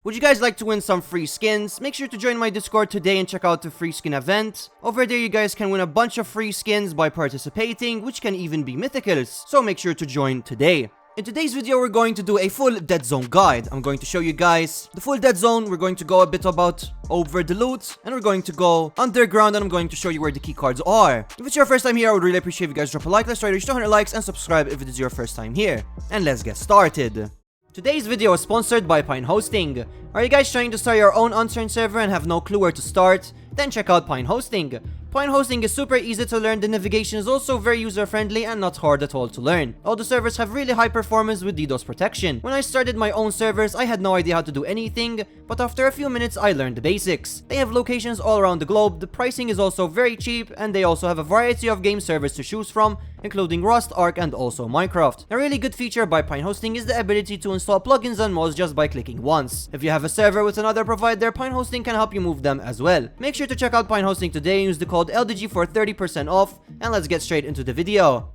Would you guys like to win some free skins? Make sure to join my Discord today and check out the free skin event. Over there you guys can win a bunch of free skins by participating, which can even be mythicals, so make sure to join today. In today's video, we're going to do a full Deadzone guide. I'm going to show you guys the full Deadzone. We're going to go a bit about over the loot, and we're going to go underground, and I'm going to show you where the key cards are. If it's your first time here, I would really appreciate if you guys drop a like. Let's try to reach 200 likes and subscribe if it is your first time here. And let's get started. Today's video is sponsored by Pine Hosting. Are you guys trying to start your own Unturned server and have no clue where to start? Then check out Pine Hosting. Pine Hosting is super easy to learn, the navigation is also very user-friendly and not hard at all to learn. All the servers have really high performance with DDoS protection. When I started my own servers, I had no idea how to do anything, but after a few minutes I learned the basics. They have locations all around the globe, the pricing is also very cheap, and they also have a variety of game servers to choose from, including Rust, Ark, and also Minecraft. A really good feature by Pine Hosting is the ability to install plugins and mods just by clicking once. If you have a server with another provider, Pine Hosting can help you move them as well. Make sure to check out Pine Hosting today and use the code LDG for 30% off, and let's get straight into the video.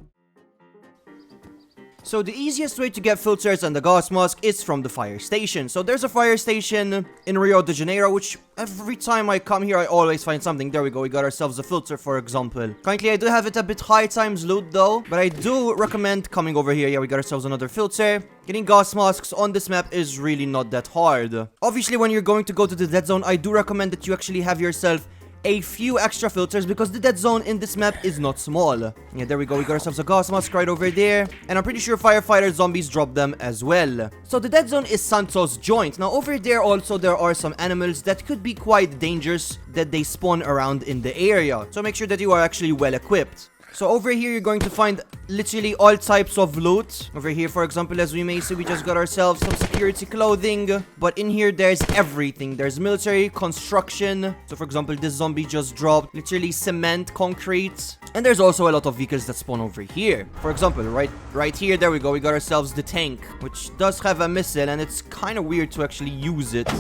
So the easiest way to get filters and the gas mask is from the fire station. So there's a fire station in Rio de Janeiro, which every time I come here I always find something. There we go, we got ourselves a filter, for example. Currently I do have it a bit high times loot though, but I do recommend coming over here. Yeah, we got ourselves another filter. Getting gas masks on this map is really not that hard. Obviously when you're going to go to the Deadzone, I do recommend that you actually have yourself a few extra filters because the Deadzone in this map is not small. Yeah, there we go, we got ourselves a gas mask right over there, and I'm pretty sure firefighter zombies drop them as well. So the Deadzone is Santos Joint. Now over there also there are some animals that could be quite dangerous that they spawn around in the area, so make sure that you are actually well equipped. So over here you're going to find literally all types of loot. Over here, for example, as we may see, we just got ourselves some security clothing. But in here there's everything. There's military, construction. So for example, this zombie just dropped literally cement, concrete. And there's also a lot of vehicles that spawn over here. For example, right here, there we go. We got ourselves the tank, which does have a missile, and it's kind of weird to actually use it.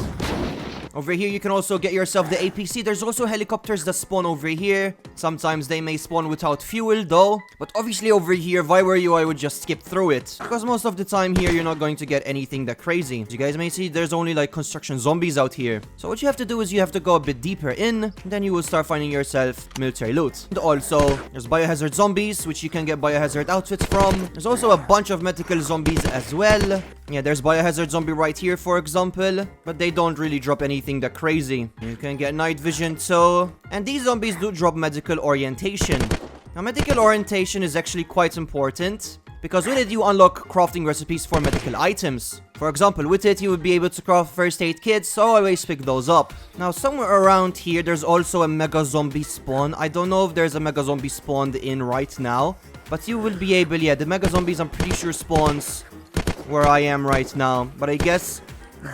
Over here, you can also get yourself the APC. There's also helicopters that spawn over here. Sometimes they may spawn without fuel, though. But obviously over here, if I were you, I would just skip through it. Because most of the time here, you're not going to get anything that crazy. As you guys may see, there's only like construction zombies out here. So what you have to do is you have to go a bit deeper in. And then you will start finding yourself military loot. And also, there's biohazard zombies, which you can get biohazard outfits from. There's also a bunch of medical zombies as well. Yeah, there's biohazard zombie right here, for example. But they don't really drop anything that crazy. You can get night vision too. And these zombies do drop medical orientation. Now medical orientation is actually quite important, because with it you unlock crafting recipes for medical items. For example, with it you would be able to craft first aid kits, so always pick those up. Now somewhere around here there's also a mega zombie spawn. I don't know if there's a mega zombie spawned in right now, but you will be able, yeah, the mega zombies I'm pretty sure spawns where I am right now, but I guess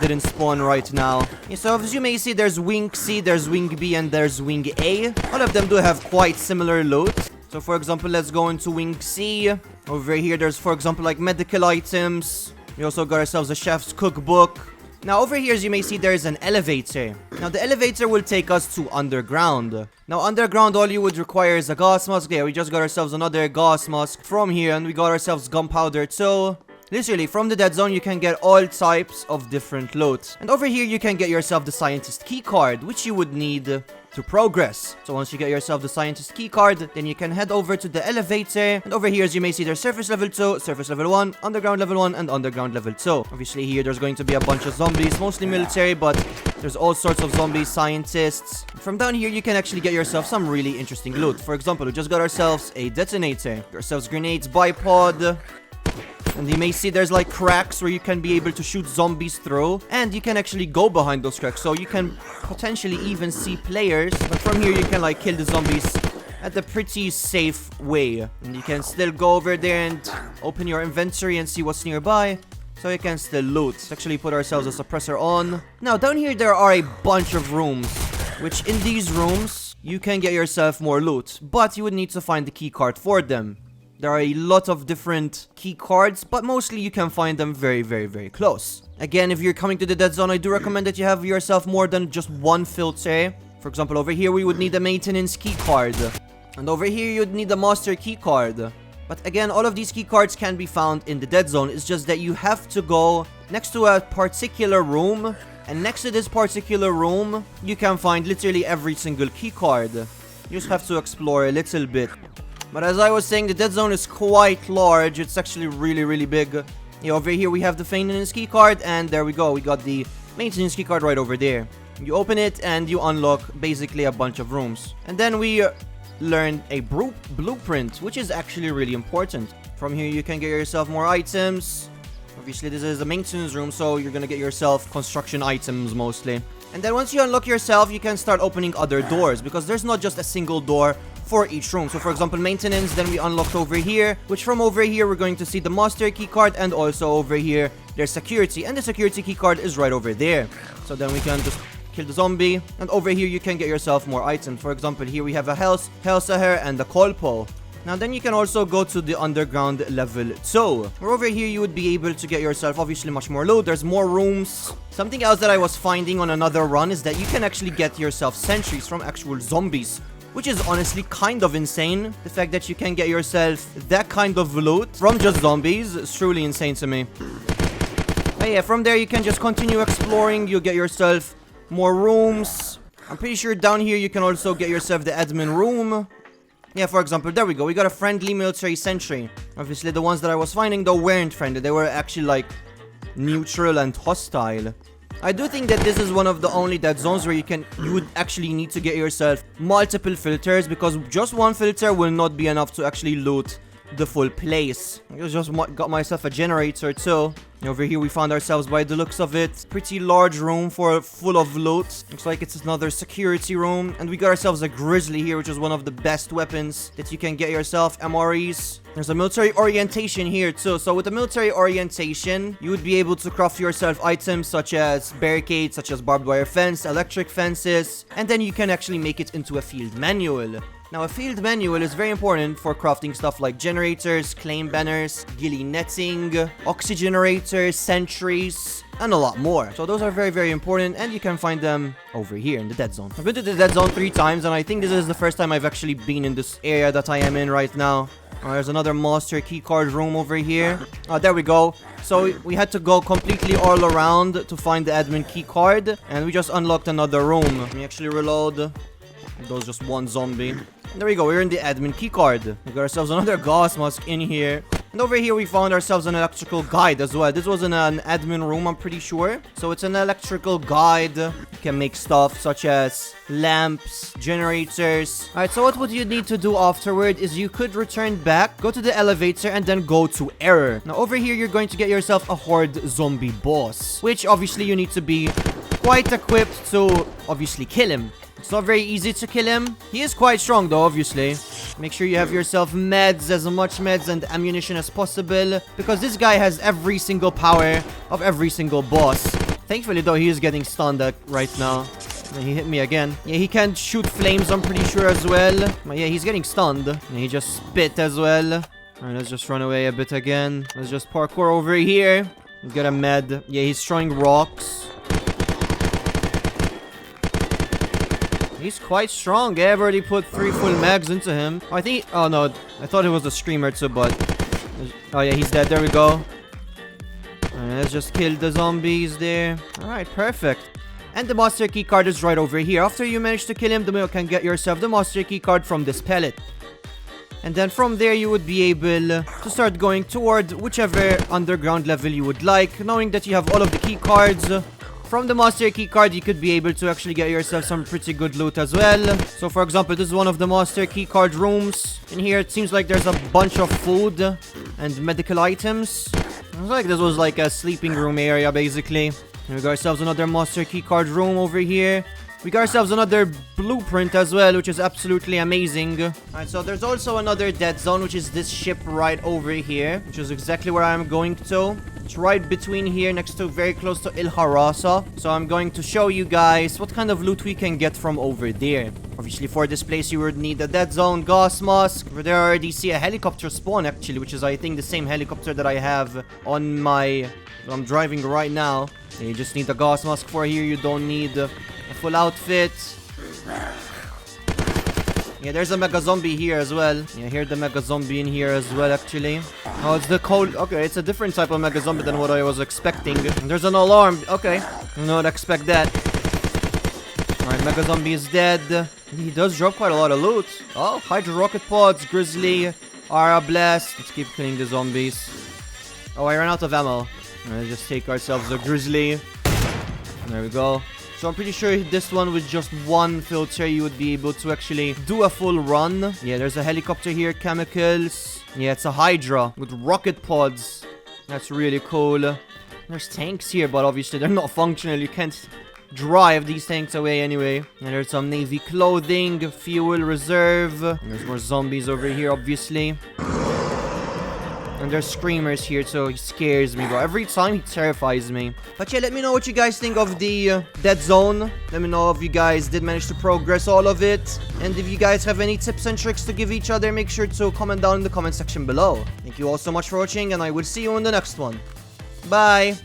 didn't spawn right now. Yeah, so as you may see, there's wing C, there's wing B, and there's wing A. All of them do have quite similar loot. So for example, let's go into wing C. Over here there's, for example, like medical items. We also got ourselves a chef's cookbook. Now over here, as you may see, there's an elevator. Now the elevator will take us to underground. Now underground, all you would require is a gas mask. Yeah, we just got ourselves another gas mask from here, and we got ourselves gunpowder too. Literally, from the Deadzone, you can get all types of different loot. And over here, you can get yourself the Scientist Keycard, which you would need to progress. So once you get yourself the Scientist Keycard, then you can head over to the elevator. And over here, as you may see, there's Surface Level 2, Surface Level 1, Underground Level 1, and Underground Level 2. Obviously, here, there's going to be a bunch of zombies, mostly military, but there's all sorts of zombies, scientists. From down here, you can actually get yourself some really interesting loot. For example, we just got ourselves a detonator. Got ourselves grenades, bipod. And you may see there's like cracks where you can be able to shoot zombies through. And you can actually go behind those cracks, so you can potentially even see players. But from here you can like kill the zombies at a pretty safe way. And you can still go over there and open your inventory and see what's nearby, so you can still loot. Let's actually put ourselves a suppressor on. Now down here there are a bunch of rooms, which in these rooms you can get yourself more loot, but you would need to find the key card for them. There are a lot of different key cards, but mostly you can find them very, very, very close. Again, if you're coming to the Deadzone, I do recommend that you have yourself more than just one filter. For example, over here we would need a maintenance key card. And over here you'd need a master key card. But again, all of these key cards can be found in the Deadzone. It's just that you have to go next to a particular room And next to this particular room, you can find literally every single keycard. You just have to explore a little bit. But as I was saying, the Deadzone is quite large. It's actually really, really big. Yeah, over here we have the maintenance keycard, and there we go. We got the maintenance keycard right over there. You open it, and you unlock basically a bunch of rooms. And then we learned a blueprint, which is actually really important. From here, you can get yourself more items. Obviously, this is a maintenance room, so you're gonna get yourself construction items mostly. And then once you unlock yourself, you can start opening other doors, because there's not just a single door for each room. So for example, maintenance, then we unlocked over here, which from over here, we're going to see the master keycard, and also over here, there's security, and the security keycard is right over there. So then we can just kill the zombie, and over here, you can get yourself more items. For example, here we have a Hellseher, and a Kolpo. Now then you can also go to the underground level 2. Where over here you would be able to get yourself obviously much more loot. There's more rooms. Something else that I was finding on another run is that you can actually get yourself sentries from actual zombies, which is honestly kind of insane. The fact that you can get yourself that kind of loot from just zombies is truly insane to me. But yeah, from there you can just continue exploring. You get yourself more rooms. I'm pretty sure down here you can also get yourself the admin room. Yeah, for example, there we go. We got a friendly military sentry. Obviously, the ones that I was finding, though, weren't friendly. They were actually, like, neutral and hostile. I do think that this is one of the only Deadzones where you would actually need to get yourself multiple filters, because just one filter will not be enough to actually loot the full place. I just got myself a generator too. Over here we found ourselves, by the looks of it, pretty large room full of loot. Looks like it's another security room. And we got ourselves a grizzly here, which is one of the best weapons that you can get yourself. MREs. There's a military orientation here too. So with the military orientation, you would be able to craft yourself items such as barricades, such as barbed wire fence, electric fences, and then you can actually make it into a field manual. Now, a field manual is very important for crafting stuff like generators, claim banners, ghillie netting, oxygenerators, sentries, and a lot more. So those are very, very important, and you can find them over here in the Deadzone. I've been to the Deadzone 3 times, and I think this is the first time I've actually been in this area that I am in right now. There's another master keycard room over here. There we go. So we had to go completely all around to find the admin keycard, and we just unlocked another room. Let me actually reload. That was just one zombie. And there we go, we're in the admin keycard. We got ourselves another gas mask in here. And over here we found ourselves an electrical guide as well. This was in an admin room, I'm pretty sure. So it's an electrical guide. You can make stuff such as lamps, generators. Alright, so what would you need to do afterward is you could return back, go to the elevator, and then go to error. Now over here you're going to get yourself a horde zombie boss, which obviously you need to be quite equipped to obviously kill him. It's not very easy to kill him. He is quite strong though, obviously. Make sure you have yourself meds, as much meds and ammunition as possible, because this guy has every single power of every single boss. Thankfully though, he is getting stunned right now. And he hit me again. Yeah, he can shoot flames, I'm pretty sure, as well. But yeah, he's getting stunned. And he just spit as well. Alright, let's just run away a bit again. Let's just parkour over here. Get a med. Yeah, he's throwing rocks. He's quite strong. Yeah, I've already put 3 full mags into him. Oh, I think... Oh, no. I thought it was a screamer too, but... Oh, yeah, he's dead. There we go. Alright, let's just kill the zombies there. Alright, perfect. And the master keycard is right over here. After you manage to kill him, you can get yourself the master keycard from this pellet. And then from there, you would be able to start going toward whichever underground level you would like, knowing that you have all of the keycards. From the master keycard, you could be able to actually get yourself some pretty good loot as well. So for example, this is one of the master keycard rooms. In here, it seems like there's a bunch of food and medical items. It was like this was like a sleeping room area, basically. And we got ourselves another master keycard room over here. We got ourselves another blueprint as well, which is absolutely amazing. Alright, so there's also another Deadzone, which is this ship right over here, which is exactly where I'm going to. It's right between here, next to, very close to Il Harasa. So I'm going to show you guys what kind of loot we can get from over there. Obviously, for this place, you would need a Deadzone, gas mask. Over there, I already see a helicopter spawn, actually, which is, I think, the same helicopter that I have on my... I'm driving right now. You just need a gas mask for here. You don't need a full outfit. Yeah, there's a mega zombie here as well. Yeah, I hear the mega zombie in here as well, actually. Oh, it's the cold. Okay, it's a different type of mega zombie than what I was expecting. There's an alarm. Okay, I don't expect that. Alright, mega zombie is dead. He does drop quite a lot of loot. Oh, Hydro rocket pods, Grizzly, Ara Blast. Let's keep killing the zombies. Oh, I ran out of ammo. Let's just take ourselves a Grizzly. There we go. So I'm pretty sure this one with just one filter you would be able to actually do a full run. Yeah, there's a helicopter here, chemicals. Yeah, it's a Hydra with rocket pods. That's really cool. There's tanks here, but obviously they're not functional. You can't drive these tanks away anyway. And there's some navy clothing, fuel reserve. And there's more zombies over here, obviously. And there's screamers here, so he scares me, bro. Every time he terrifies me. But yeah, let me know what you guys think of the Deadzone. Let me know if you guys did manage to progress all of it. And if you guys have any tips and tricks to give each other, make sure to comment down in the comment section below. Thank you all so much for watching, and I will see you in the next one. Bye!